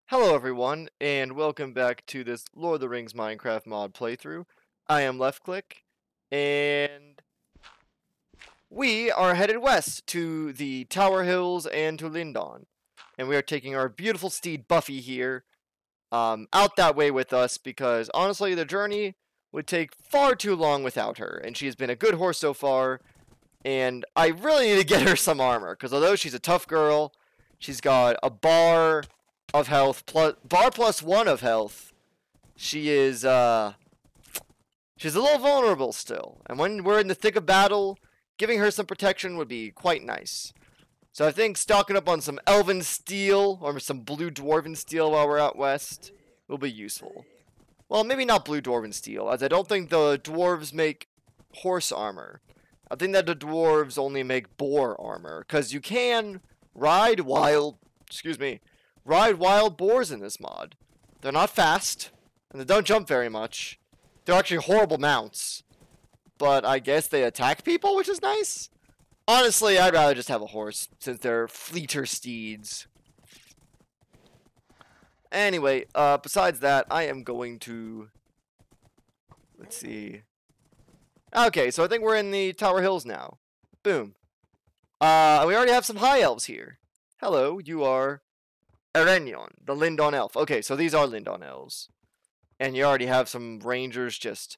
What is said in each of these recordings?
Hello everyone, and welcome back to this Lord of the Rings Minecraft mod playthrough. I am LeftClick, and we are headed west to the Tower Hills and to Lindon. And we are taking our beautiful steed Buffy here out that way with us because honestly the journey would take far too long without her, and she has been a good horse so far, and I really need to get her some armor because although she's a tough girl, she's got a bar of health plus 1 of health. She is she's a little vulnerable still, and when we're in the thick of battle, giving her some protection would be quite nice. So I think stocking up on some elven steel or some blue dwarven steel while we're out west will be useful. Well, maybe not blue dwarven steel, as I don't think the dwarves make horse armor. I think that the dwarves only make boar armor, because you can ride wild boars in this mod. They're not fast, and they don't jump very much. They're actually horrible mounts. But I guess they attack people, which is nice. Honestly, I'd rather just have a horse, since they're fleeter steeds. Anyway, besides that, I am going to... Let's see. Okay, so I think we're in the Tower Hills now. Boom. We already have some high elves here. Hello, you are... Erenion, the Lindon elf. Okay, so these are Lindon elves. And you already have some rangers just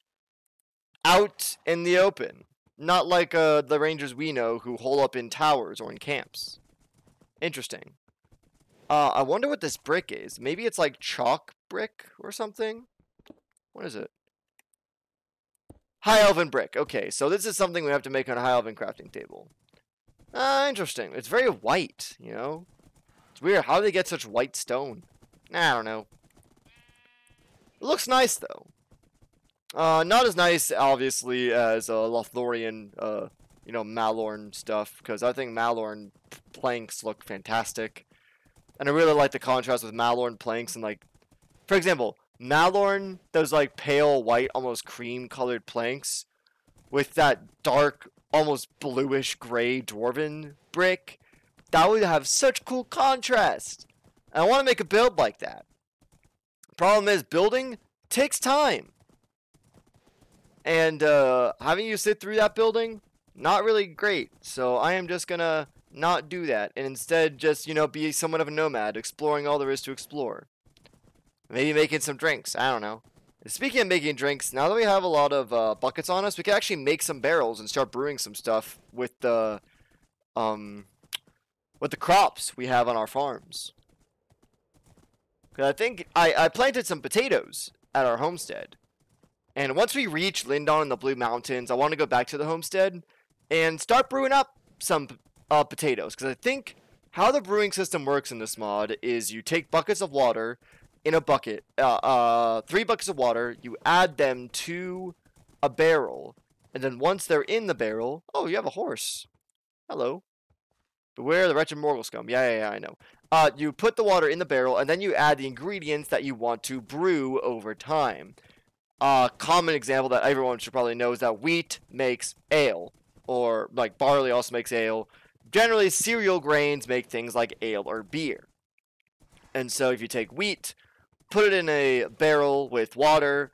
out in the open. Not like the rangers we know who hole up in towers or in camps. Interesting. I wonder what this brick is. Maybe it's like chalk brick or something? What is it? High elven brick. Okay, so this is something we have to make on a high elven crafting table. Interesting. It's very white, you know? It's weird. How do they get such white stone? I don't know. It looks nice, though. Not as nice, obviously, as Lothlorien, Malorn stuff, because I think Malorn planks look fantastic. And I really like the contrast with Malorn planks and, like, for example, Malorn, those, like, pale white, almost cream-colored planks with that dark, almost bluish gray dwarven brick. That would have such cool contrast. And I want to make a build like that. Problem is, building takes time. And having you sit through that building, not really great. So I am just going to not do that. And instead just, be somewhat of a nomad, exploring all there is to explore. Maybe making some drinks. I don't know. Speaking of making drinks, now that we have a lot of buckets on us, we can actually make some barrels and start brewing some stuff with the crops we have on our farms. Because I think I planted some potatoes at our homestead. And once we reach Lindon in the Blue Mountains, I want to go back to the homestead and start brewing up some potatoes. Because I think how the brewing system works in this mod is you take buckets of water in a bucket, 3 buckets of water, you add them to a barrel. And then once they're in the barrel, oh, you have a horse. Hello. Beware the wretched mortal scum. Yeah, I know. You put the water in the barrel, and then you add the ingredients that you want to brew over time. Common example that everyone should probably know is that wheat makes ale, or like barley also makes ale. Generally, cereal grains make things like ale or beer. And so if you take wheat, put it in a barrel with water,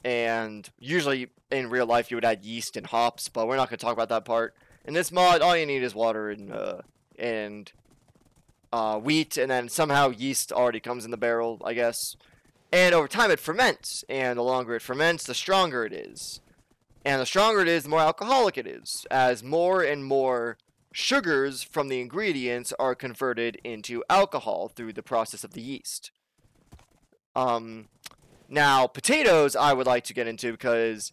and usually in real life you would add yeast and hops, but we're not going to talk about that part. In this mod, all you need is water and wheat, and then somehow yeast already comes in the barrel, I guess. And over time it ferments, and the longer it ferments, the stronger it is. And the stronger it is, the more alcoholic it is, as more and more sugars from the ingredients are converted into alcohol through the process of the yeast. Now, potatoes I would like to get into because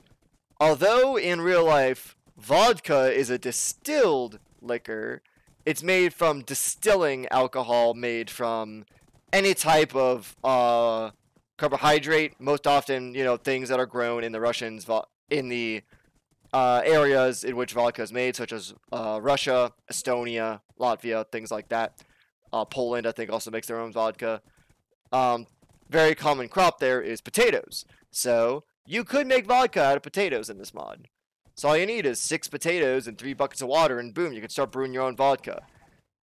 although in real life vodka is a distilled liquor, it's made from distilling alcohol made from any type of carbohydrate, most often, things that are grown in the areas in which vodka is made, such as Russia, Estonia, Latvia, things like that. Poland, I think, also makes their own vodka. Very common crop there is potatoes. So you could make vodka out of potatoes in this mod. So all you need is 6 potatoes and 3 buckets of water, and boom, you can start brewing your own vodka.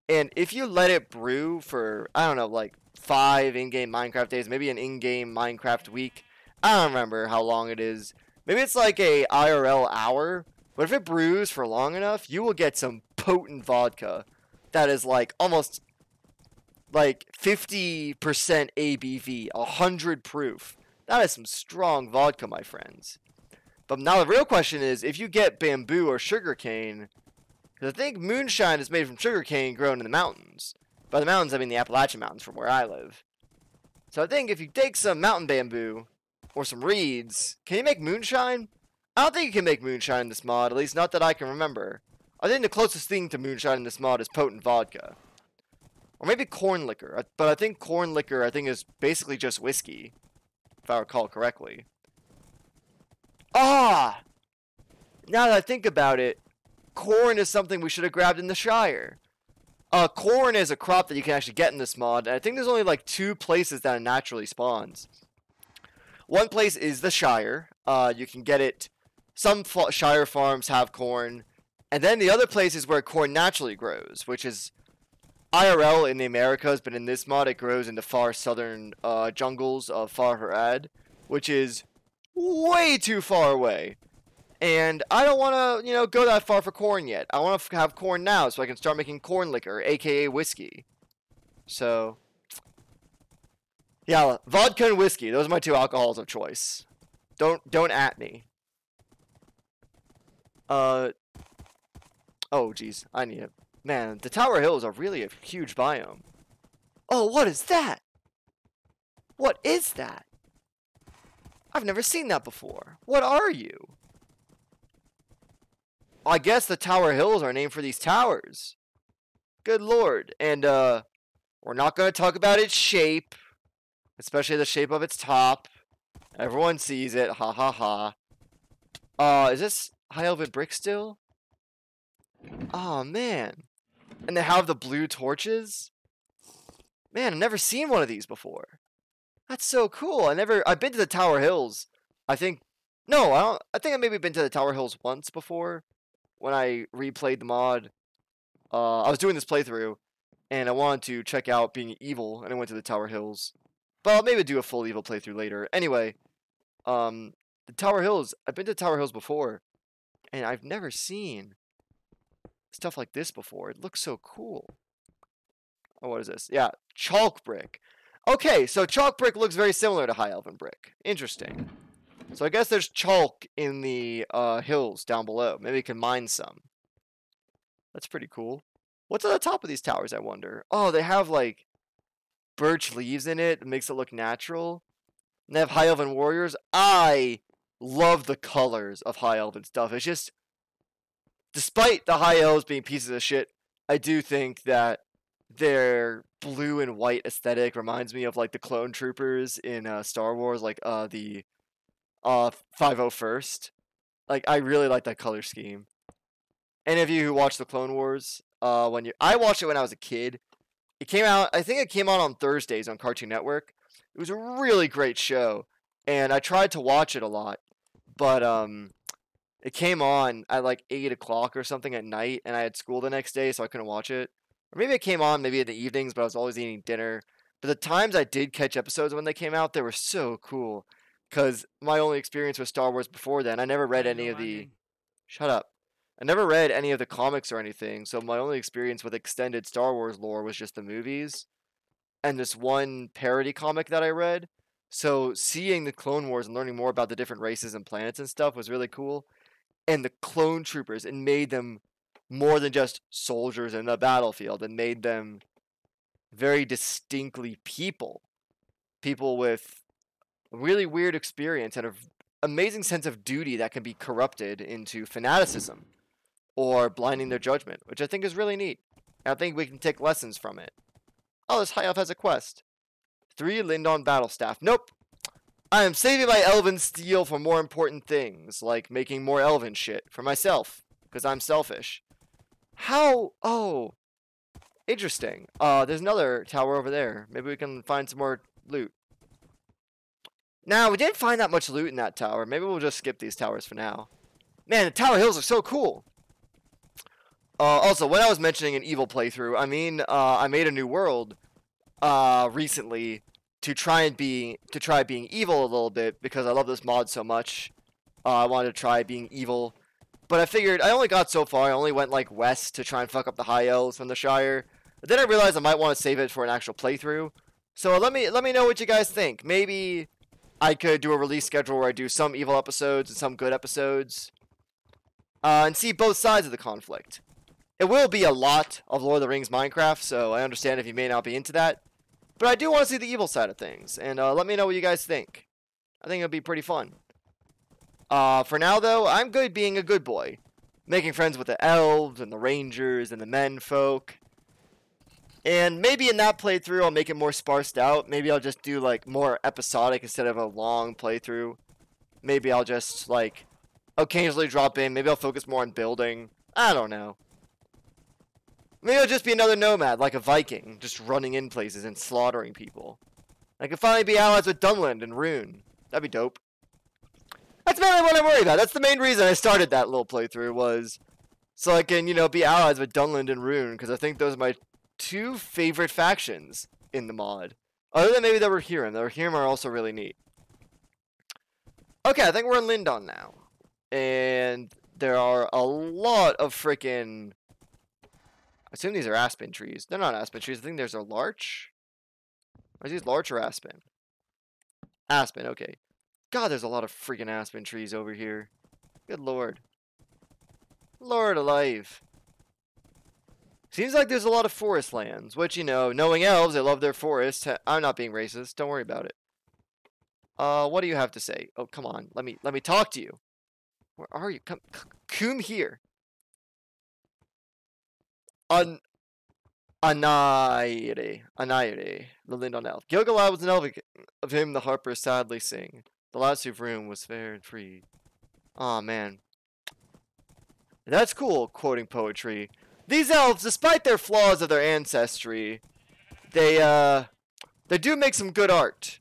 And if you let it brew for, I don't know, like 5 in-game Minecraft days, maybe an in-game Minecraft week. I don't remember how long it is. Maybe it's like a IRL hour, but if it brews for long enough, you will get some potent vodka that is like almost like 50% ABV, 100 proof. That is some strong vodka, my friends. But now the real question is, if you get bamboo or sugarcane, because I think moonshine is made from sugarcane grown in the mountains. By the mountains, I mean the Appalachian Mountains from where I live. So I think if you take some mountain bamboo or some reeds, can you make moonshine? I don't think you can make moonshine in this mod, at least not that I can remember. I think the closest thing to moonshine in this mod is potent vodka. Or maybe corn liquor, but I think corn liquor is basically just whiskey, if I recall correctly. Ah! Now that I think about it, corn is something we should have grabbed in the Shire. Corn is a crop that you can actually get in this mod, and I think there's only like 2 places that it naturally spawns. One place is the Shire. You can get it. Some Shire farms have corn, and then the other place is where corn naturally grows, which is IRL in the Americas, but in this mod it grows in the far southern jungles of Far Harad, which is way too far away. And I don't want to, go that far for corn yet. I want to have corn now so I can start making corn liquor, aka whiskey. So, yeah, vodka and whiskey. Those are my 2 alcohols of choice. Don't at me. Oh, geez. I need it. Man, the Tower Hills are really a huge biome. Oh, what is that? What is that? I've never seen that before. What are you? I guess the Tower Hills are named for these towers. Good lord. And, we're not going to talk about its shape. Especially the shape of its top. Everyone sees it. Ha ha ha. Is this High Elven brick still? Oh, man. And they have the blue torches? Man, I've never seen one of these before. That's so cool. I've been to the Tower Hills. I think I maybe been to the Tower Hills once before. When I replayed the mod, I was doing this playthrough, and I wanted to check out being evil, and I went to the Tower Hills. But I'll maybe do a full evil playthrough later. Anyway, the Tower Hills, I've been to Tower Hills before, and I've never seen stuff like this before. It looks so cool. Oh, what is this? Yeah, chalk brick. Okay, so chalk brick looks very similar to High Elven brick. Interesting. So I guess there's chalk in the hills down below. Maybe we can mine some. That's pretty cool. What's on the top of these towers, I wonder? Oh, they have, like, birch leaves in it. It makes it look natural. And they have High Elven warriors. I love the colors of High Elven stuff. It's just, despite the High Elves being pieces of shit, I do think that their blue and white aesthetic reminds me of, like, the clone troopers in Star Wars, like, the 501st. Like, I really like that color scheme. Any of you who watch the Clone Wars, I watched it when I was a kid. It came out, I think it came out on Thursdays on Cartoon Network. It was a really great show, and I tried to watch it a lot, but it came on at like 8 o'clock or something at night, and I had school the next day, so I couldn't watch it. Or maybe it came on maybe in the evenings, but I was always eating dinner. But the times I did catch episodes when they came out, they were so cool. Because my only experience with Star Wars before then, I never read any of the... Shut up. I never read any of the comics or anything, so my only experience with extended Star Wars lore was just the movies. And this one parody comic that I read. So seeing the Clone Wars and learning more about the different races and planets and stuff was really cool. And the clone troopers, it made them more than just soldiers in the battlefield. It made them very distinctly people. People with really weird experience and an amazing sense of duty that can be corrupted into fanaticism or blinding their judgment, which I think is really neat. And I think we can take lessons from it. Oh, this high elf has a quest. 3 Lindon battle staff. Nope. I am saving my elven steel for more important things, like making more elven shit for myself, because I'm selfish. How? Oh, interesting. There's another tower over there. Maybe we can find some more loot. Now, we didn't find that much loot in that tower. Maybe we'll just skip these towers for now. Man, the Tower Hills are so cool. Also, when I was mentioning an evil playthrough, I mean, I made a new world. recently to try being evil a little bit because I love this mod so much. I wanted to try being evil, but I figured I only got so far. I only went like west to try and fuck up the high elves from the Shire. But then I realized I might want to save it for an actual playthrough. So let me know what you guys think. Maybe I could do a release schedule where I do some evil episodes and some good episodes, and see both sides of the conflict. It will be a lot of Lord of the Rings Minecraft, so I understand if you may not be into that. But I do want to see the evil side of things, and let me know what you guys think. I think it'll be pretty fun. For now, though, I'm good being a good boy. Making friends with the elves, and the rangers, and the men folk. And maybe in that playthrough, I'll make it more sparsed out. Maybe I'll just do, like, more episodic instead of a long playthrough. Maybe I'll just, like, occasionally drop in. Maybe I'll focus more on building. I don't know. Maybe I'll just be another nomad, like a Viking, just running in places and slaughtering people. I could finally be allies with Dunland and Rune. That'd be dope. That's mainly what I'm worried about. That's the main reason I started that little playthrough, was so I can, you know, be allies with Dunland and Rune, because I think those are my two favorite factions in the mod. Other than maybe the Rohirrim. The Rohirrim are also really neat. Okay, I think we're in Lindon now. And there are a lot of freaking... I assume these are aspen trees. They're not aspen trees. I think there's a larch. Are these larch or aspen? Aspen, okay. God, there's a lot of freaking aspen trees over here. Good lord. Lord alive. Seems like there's a lot of forest lands, which, you know, knowing elves, they love their forests. I'm not being racist. Don't worry about it. What do you have to say? Oh, come on. Let me talk to you. Where are you? Come here. Anaire, the Lindon elf. Gilgalad was an elf, of him the harpers sadly sing. The last of room was fair and free. Aw, oh, man. That's cool, quoting poetry. These elves, despite their flaws of their ancestry, they do make some good art.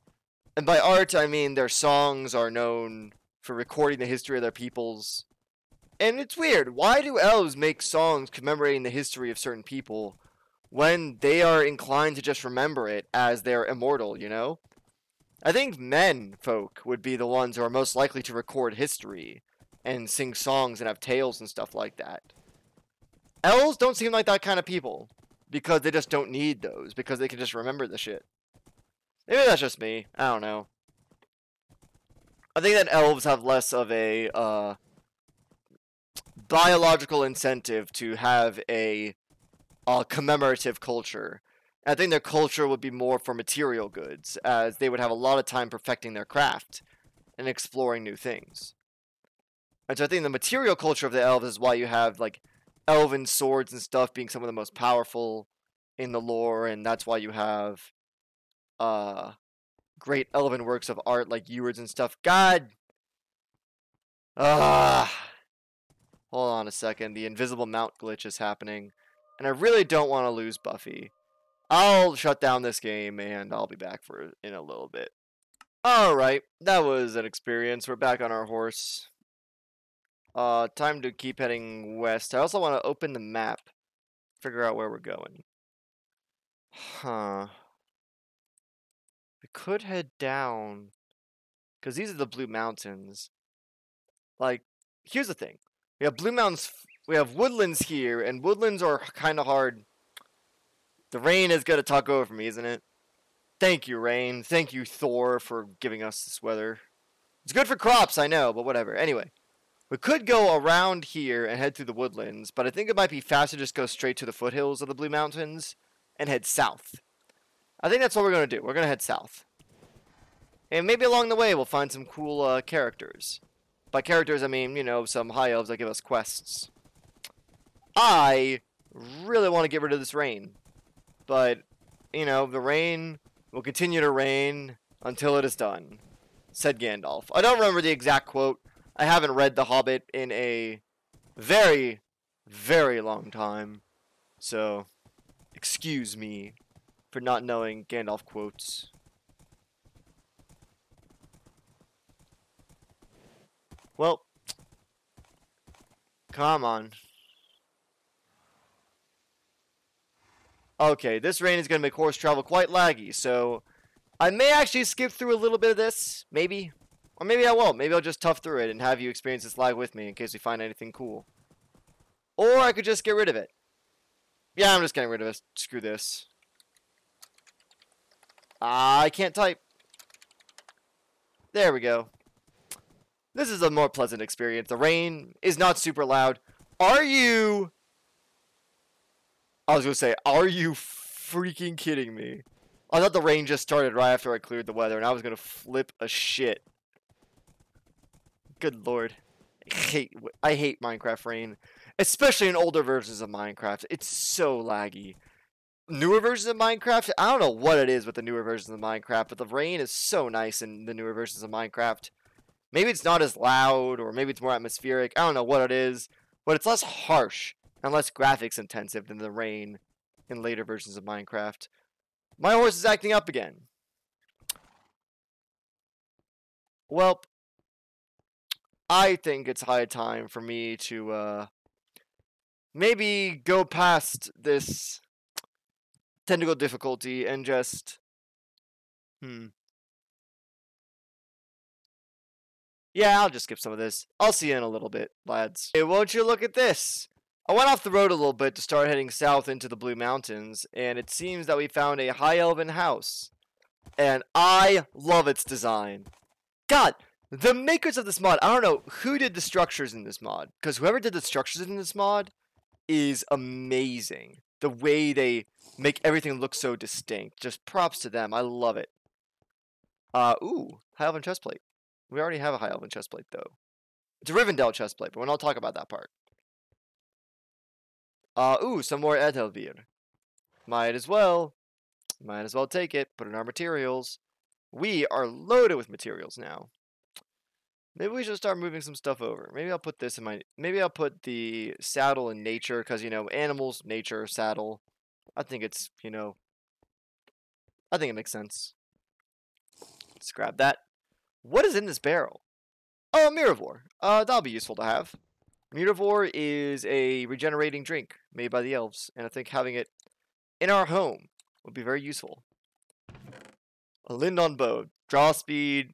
And by art, I mean their songs are known for recording the history of their peoples. And it's weird. Why do elves make songs commemorating the history of certain people when they are inclined to just remember it as they're immortal, you know? I think men folk would be the ones who are most likely to record history and sing songs and have tales and stuff like that. Elves don't seem like that kind of people because they just don't need those, because they can just remember the shit. Maybe that's just me. I don't know. I think that elves have less of a biological incentive to have a commemorative culture. I think their culture would be more for material goods, as they would have a lot of time perfecting their craft and exploring new things. And so I think the material culture of the elves is why you have, like, elven swords and stuff being some of the most powerful in the lore, and that's why you have great elven works of art like Ewards and stuff. God! Hold on a second. The invisible mount glitch is happening, and I really don't want to lose Buffy. I'll shut down this game, and I'll be back in a little bit. Alright, that was an experience. We're back on our horse. Time to keep heading west. I also want to open the map. Figure out where we're going. Huh. We could head down. Because these are the Blue Mountains. Like, here's the thing. We have Blue Mountains. We have woodlands here, and woodlands are kind of hard. The rain is going to talk over me, isn't it? Thank you, rain. Thank you, Thor, for giving us this weather. It's good for crops, I know, but whatever. Anyway, we could go around here and head through the woodlands, but I think it might be faster to just go straight to the foothills of the Blue Mountains and head south. I think that's what we're going to do. We're going to head south. And maybe along the way we'll find some cool characters. By characters, I mean, you know, some high elves that give us quests. I really want to get rid of this rain. But, you know, the rain will continue to rain until it is done, said Gandalf. I don't remember the exact quote. I haven't read The Hobbit in a very, very long time. So, excuse me for not knowing Gandalf quotes. Well, come on. Okay, this rain is going to make horse travel quite laggy, so I may actually skip through a little bit of this, maybe. Or maybe I won't. Maybe I'll just tough through it and have you experience this lag with me in case we find anything cool. Or I could just get rid of it. Yeah, I'm just getting rid of it. Screw this. I can't type. There we go. This is a more pleasant experience. The rain is not super loud. Are you... I was going to say, are you freaking kidding me? I thought the rain just started right after I cleared the weather, and I was going to flip a shit. Good lord. I hate Minecraft rain. Especially in older versions of Minecraft. It's so laggy. Newer versions of Minecraft, I don't know what it is with the newer versions of Minecraft, but the rain is so nice in the newer versions of Minecraft. Maybe it's not as loud, or maybe it's more atmospheric. I don't know what it is, but it's less harsh and less graphics intensive than the rain in later versions of Minecraft. My horse is acting up again. Well, I think it's high time for me to maybe go past this technical difficulty and just yeah, I'll just skip some of this. I'll see you in a little bit, lads. Hey, won't you look at this? I went off the road a little bit to start heading south into the Blue Mountains, and it seems that we found a high elven house. And I love its design. God, the makers of this mod, I don't know who did the structures in this mod, because whoever did the structures in this mod is amazing. The way they make everything look so distinct. Just props to them. I love it. Ooh, high elven chestplate. We already have a high elven chestplate, though. It's a Rivendell chestplate, but we're not talking about that part. Ooh, some more Edelvir. Might as well. Might as well take it. Put in our materials. We are loaded with materials now. Maybe we should start moving some stuff over. Maybe I'll put this in my... Maybe I'll put the saddle in nature, because, you know, animals, nature, saddle. I think it's, you know... I think it makes sense. Let's grab that. What is in this barrel? Oh, a Miravor. That'll be useful to have. Miravor is a regenerating drink made by the elves, and I think having it in our home would be very useful. A Lindon bow. Draw speed.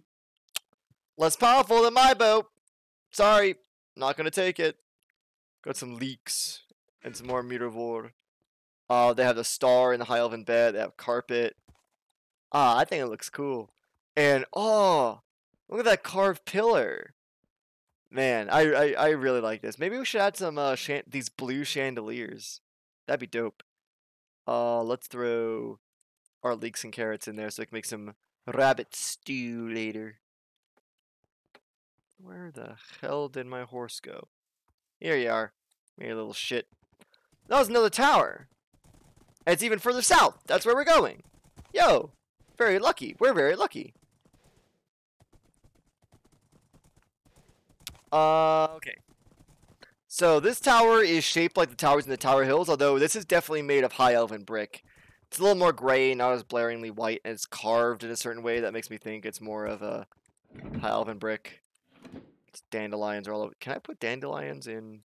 Less powerful than my bow. Sorry. Not going to take it. Got some leeks and some more Miravor. They have the star in the high elven bed. They have carpet. I think it looks cool. And, oh, look at that carved pillar. Man, I really like this. Maybe we should add some these blue chandeliers. That'd be dope. Let's throw our leeks and carrots in there so we can make some rabbit stew later. Where the hell did my horse go? Here you are. You little shit. That was another tower. And it's even further south. That's where we're going. Yo, very lucky. We're very lucky. Okay. So this tower is shaped like the towers in the Tower Hills, although this is definitely made of high elven brick. It's a little more gray, not as blaringly white, and it's carved in a certain way that makes me think it's more of a high elven brick. It's dandelions are all over. Can I put dandelions in?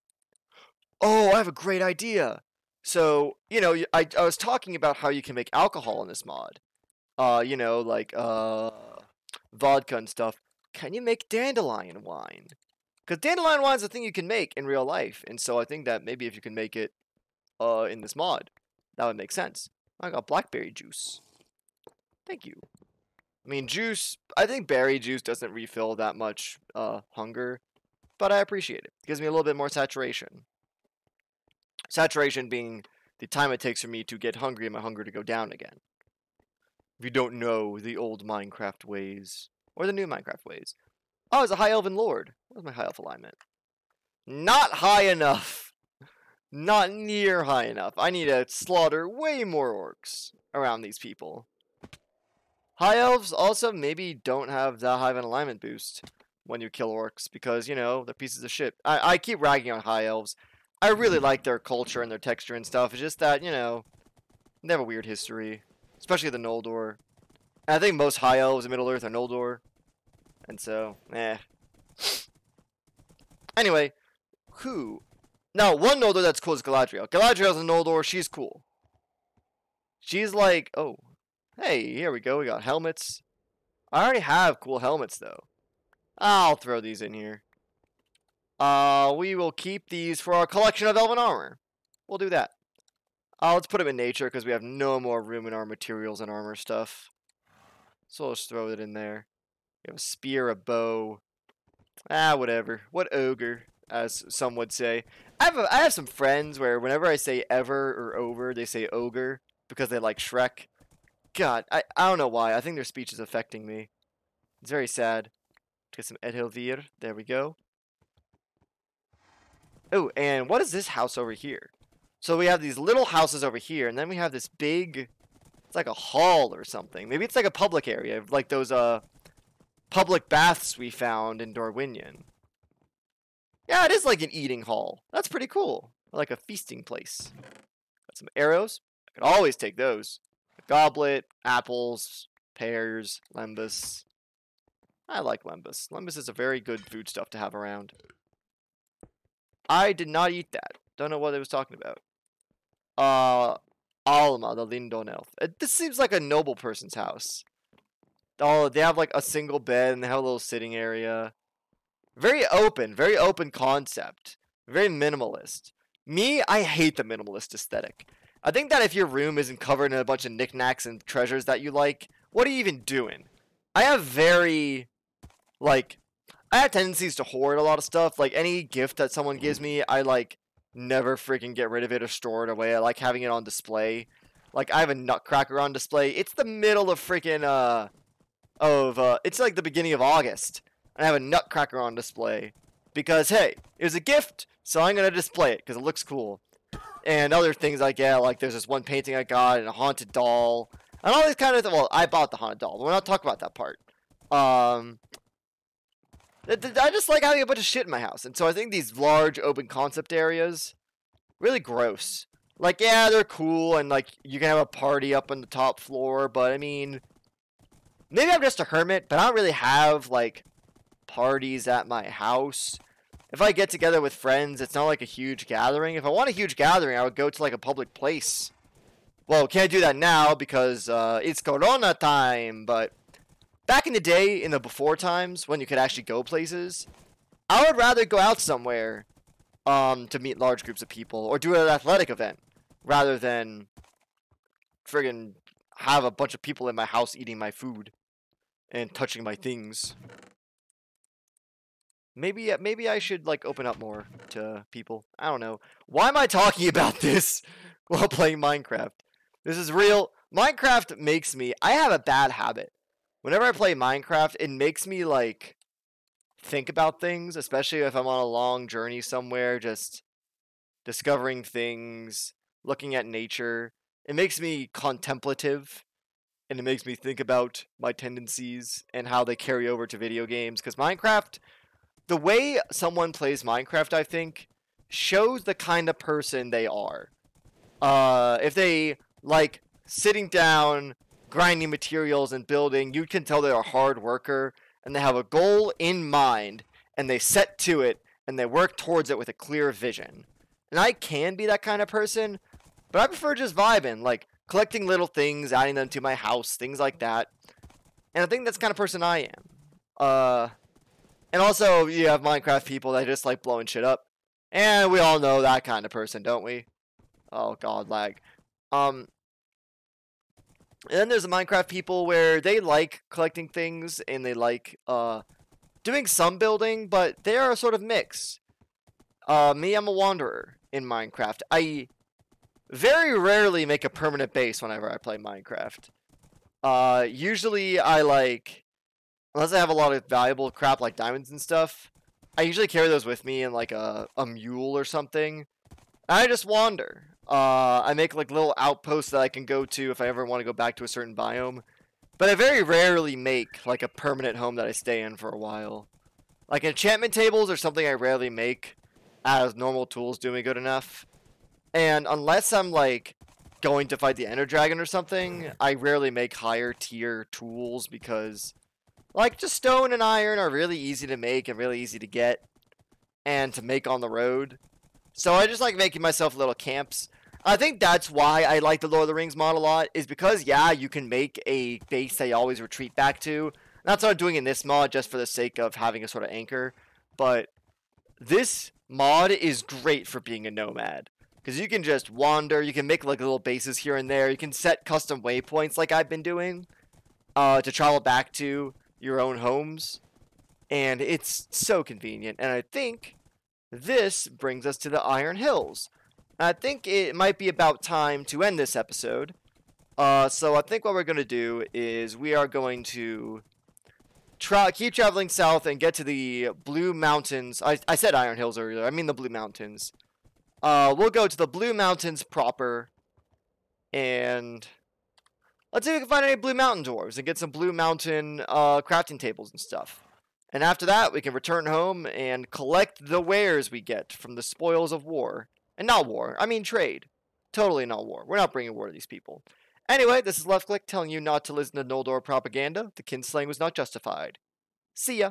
Oh, I have a great idea. So, you know, I was talking about how you can make alcohol in this mod. You know, like vodka and stuff. Can you make dandelion wine? Because dandelion wine is a thing you can make in real life, and so I think that maybe if you can make it in this mod, that would make sense. I got blackberry juice. Thank you. I mean, juice, I think berry juice doesn't refill that much hunger, but I appreciate it. It gives me a little bit more saturation. Saturation being the time it takes for me to get hungry and my hunger to go down again. If you don't know the old Minecraft ways, or the new Minecraft ways. Oh, it's a high elven lord. Where's my high elf alignment? Not high enough. Not near high enough. I need to slaughter way more orcs around these people. High elves also maybe don't have that high of an alignment boost when you kill orcs because, you know, they're pieces of shit. I keep ragging on high elves. I really like their culture and their texture and stuff. It's just that, you know, they have a weird history. Especially the Noldor. And I think most high elves in Middle-earth are Noldor. And so, Anyway, who? Now, one Noldor that's cool is Galadriel. Galadriel's a Noldor. She's cool. She's like, oh, hey, here we go. We got helmets. I already have cool helmets, though. I'll throw these in here. We will keep these for our collection of elven armor. We'll do that. Let's put them in nature because we have no more room in our materials and armor stuff. So let's throw it in there. We have a spear, a bow. Whatever. What ogre, as some would say. I have some friends where whenever I say ever or over, they say ogre because they like Shrek. God, I don't know why. I think their speech is affecting me. It's very sad. Get some Edelvir. There we go. Oh, and what is this house over here? So we have these little houses over here, and then we have this big... It's like a hall or something. Maybe it's like a public area, like those public baths we found in Dorwinion. Yeah, it is like an eating hall. That's pretty cool. Like a feasting place. Got some arrows. I could always take those. A goblet, apples, pears, lembas. I like lembas. Lembas is a very good foodstuff to have around. I did not eat that. Don't know what it was talking about. Alma, the Lindon elf. This seems like a noble person's house. Oh, they have like a single bed and they have a little sitting area. Very open concept. Very minimalist. Me, I hate the minimalist aesthetic. I think that if your room isn't covered in a bunch of knickknacks and treasures that you like, what are you even doing? I have I have tendencies to hoard a lot of stuff. Like, any gift that someone gives me, I, like, never freaking get rid of it or store it away. I like having it on display. Like, I have a nutcracker on display. It's the middle of freaking, it's like the beginning of August. And I have a nutcracker on display. Because, hey, it was a gift, so I'm gonna display it, because it looks cool. And other things like, yeah, like, there's this one painting I got, and a haunted doll. And all these kind of, well, I bought the haunted doll, but we're not talking about that part. I just like having a bunch of shit in my house. And so I think these large open concept areas, really gross. Like, yeah, they're cool, and, like, you can have a party up on the top floor, but, I mean, maybe I'm just a hermit, but I don't really have, like, parties at my house. If I get together with friends, it's not like a huge gathering. If I want a huge gathering, I would go to, like, a public place. Well, can't do that now because it's Corona time, but back in the day, in the before times, when you could actually go places, I would rather go out somewhere to meet large groups of people or do an athletic event rather than friggin' have a bunch of people in my house eating my food and touching my things. Maybe I should, like, open up more to people. I don't know. Why am I talking about this while playing Minecraft? This is real. Minecraft makes me... I have a bad habit. Whenever I play Minecraft, it makes me, like, think about things, especially if I'm on a long journey somewhere, just discovering things, looking at nature. It makes me contemplative, and it makes me think about my tendencies and how they carry over to video games, because Minecraft... The way someone plays Minecraft, I think, shows the kind of person they are. If they like sitting down, grinding materials, and building, you can tell they're a hard worker, and they have a goal in mind, and they set to it, and they work towards it with a clear vision. And I can be that kind of person, but I prefer just vibing, like collecting little things, adding them to my house, things like that. And I think that's the kind of person I am. And also, you have Minecraft people that just like blowing shit up. And we all know that kind of person, don't we? Oh god, lag. And then there's the Minecraft people where they like collecting things and they like doing some building, but they are a sort of mix. Me, I'm a wanderer in Minecraft. I very rarely make a permanent base whenever I play Minecraft. Usually I like... Unless I have a lot of valuable crap like diamonds and stuff, I usually carry those with me in like a mule or something. And I just wander. I make like little outposts that I can go to if I ever want to go back to a certain biome. But I very rarely make like a permanent home that I stay in for a while. Like enchantment tables are something I rarely make, as normal tools do me good enough. And unless I'm like going to fight the Ender Dragon or something, I rarely make higher tier tools because... Like, just stone and iron are really easy to make and really easy to get and to make on the road. So I just like making myself little camps. I think that's why I like the Lord of the Rings mod a lot, is because, yeah, you can make a base that you always retreat back to. That's what I'm doing in this mod, just for the sake of having a sort of anchor. But this mod is great for being a nomad. Because you can just wander, you can make like little bases here and there, you can set custom waypoints like I've been doing to travel back to your own homes. And it's so convenient. And I think this brings us to the Iron Hills. I think it might be about time to end this episode. So I think what we're going to do is we are going to keep traveling south and get to the Blue Mountains. I said Iron Hills earlier. I mean the Blue Mountains. We'll go to the Blue Mountains proper. And let's see if we can find any Blue Mountain dwarves and get some Blue Mountain crafting tables and stuff. And after that, we can return home and collect the wares we get from the spoils of war. And not war, I mean trade. Totally not war. We're not bringing war to these people. Anyway, this is Left Click telling you not to listen to Noldor propaganda. The kinslaying was not justified. See ya.